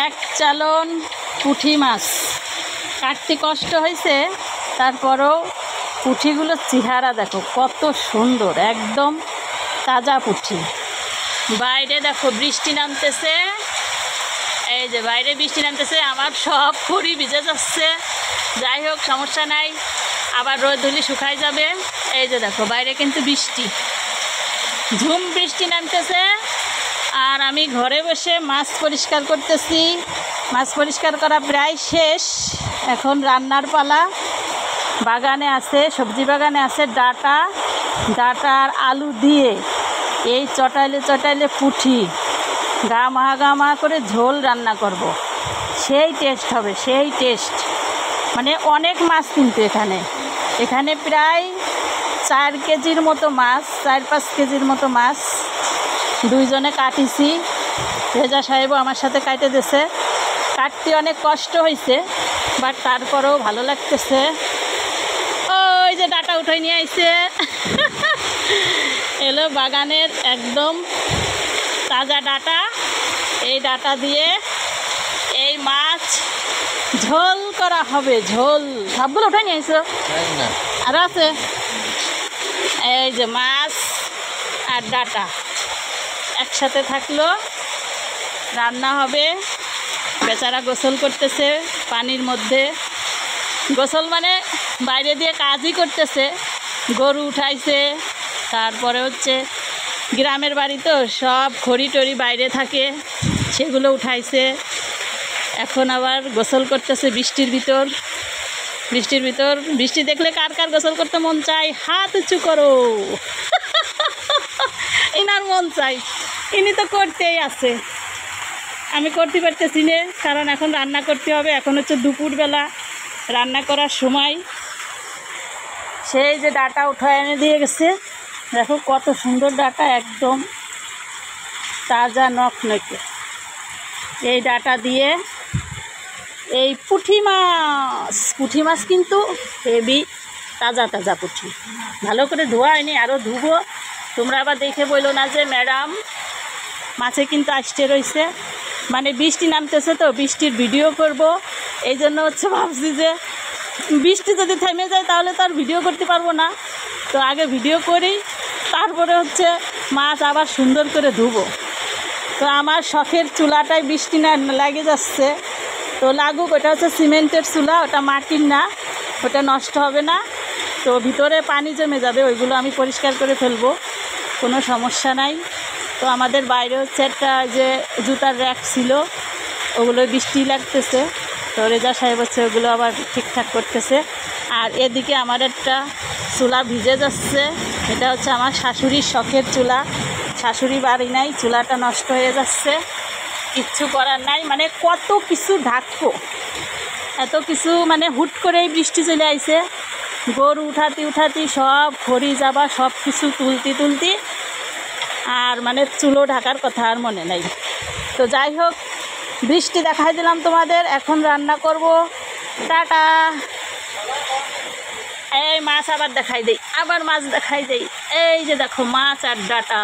এক চালন পুঁটি মাছ কাটতে কষ্ট হয়েছে, তারপরেও পুঁটিগুলোর চেহারা দেখো কত সুন্দর, একদম তাজা পুঁটি। বাইরে দেখো বৃষ্টি নামতেছে, এই যে বাইরে বৃষ্টি নামতেছে, আমার সব খড়ি ভিজে যাচ্ছে। যাই হোক, সমস্যা নাই, আবার রোদ হলে শুকাই যাবে। এই যে দেখো বাইরে কিন্তু বৃষ্টি, ঝুম বৃষ্টি নামতেছে, আর আমি ঘরে বসে মাছ পরিষ্কার করতেছি। মাছ পরিষ্কার করা প্রায় শেষ, এখন রান্নার পালা। বাগানে আছে, সবজি বাগানে আছে ডাটা আর আলু দিয়ে এই চটাইলে পুঁটি গা মাহা করে ঝোল রান্না করব। সেই টেস্ট হবে, সেই টেস্ট। মানে অনেক মাছ কিন্তু এখানে প্রায় 4 কেজির মতো মাছ, 4-5 কেজির মতো মাছ দুইজনে কাটিছি। রেজা সাহেবও আমার সাথে কাটে দিয়েছে। কাটতে অনেক কষ্ট হয়েছে, বাট তারপরেও ভালো লাগতেছে। ওই যে ডাটা উঠাই নিয়ে আইছে এলো বাগানের একদম তাজা ডাটা। এই ডাটা দিয়ে এই মাছ ঝোল করা হবে, ঝোল। সবগুলো উঠাই নিয়ে আইছো? আর আছে এই যে মাছ আর ডাটা একসাথে থাকলো, রান্না হবে। বেচারা গোসল করতেছে পানির মধ্যে, গোসল মানে বাইরে দিয়ে কাজই করতেছে। গরু উঠাইছে, তারপরে হচ্ছে গ্রামের বাড়ি তো সব খড়ি টড়ি বাইরে থাকে, সেগুলো উঠাইছে। এখন আবার গোসল করতেছে বৃষ্টির ভিতর। বৃষ্টি দেখলে কার কার গোসল করতে মন চায়? হাত উঁচু করো ইনার মন চাই, ইনি তো করতেই আছে, আমি করতে পারতেছি না, কারণ এখন রান্না করতে হবে। এখন হচ্ছে দুপুরবেলা, রান্না করার সময়। সেই যে ডাটা উঠায় এনে দিয়ে গেছে, দেখো কত সুন্দর ডাটা, একদম তাজা নখনকে। এই ডাটা দিয়ে এই পুঁটি মাছ কিন্তু হেভি তাজা পুঁটি, ভালো করে ধোয়া হয়নি, আরও ধুবো। তোমরা আবার দেখে বললো না যে ম্যাডাম মাছে কিন্তু আসতে রয়েছে। মানে বৃষ্টি নামতেছে তো, বৃষ্টির ভিডিও করব, এই জন্য হচ্ছে ভাবছি যে বৃষ্টি যদি থেমে যায় তাহলে তো আর ভিডিও করতে পারবো না। তো আগে ভিডিও করি, তারপরে হচ্ছে মাছ আবার সুন্দর করে ধুবো। তো আমার শখের চুলাটায় বৃষ্টি না লাগে যাচ্ছে, তো লাগুক। ওটা হচ্ছে সিমেন্টের চুলা, ওটা মাটির না, ওটা নষ্ট হবে না। তো ভিতরে পানি জমে যাবে, ওইগুলো আমি পরিষ্কার করে ফেলবো, কোনো সমস্যা নাই। তো আমাদের বাইরে হচ্ছে একটা যে জুতার র্যাক ছিল, ওগুলো বৃষ্টি লাগতেছে, তো রেজা সাহেব হচ্ছে ওগুলো আবার ঠিকঠাক করতেছে। আর এদিকে আমার একটা চুলা ভিজে যাচ্ছে, এটা হচ্ছে আমার শাশুড়ির শখের চুলা। শাশুড়ি বাড়ি নাই, চুলাটা নষ্ট হয়ে যাচ্ছে, কিচ্ছু করার নাই। মানে কত কিছু ঢাকবো, এত কিছু, মানে হুট করেই বৃষ্টি চলে আইছে। গরু উঠাতি সব খড়ি যাবা, সব কিছু তুলতি আর মানে চুলো ঢাকার কথা আর মনে নাই। তো যাই হোক, বৃষ্টি দেখাই দিলাম তোমাদের, এখন রান্না করব। টাটা। এই মাছ আবার দেখাই দেই, এই যে দেখো মাছ আর ডাটা।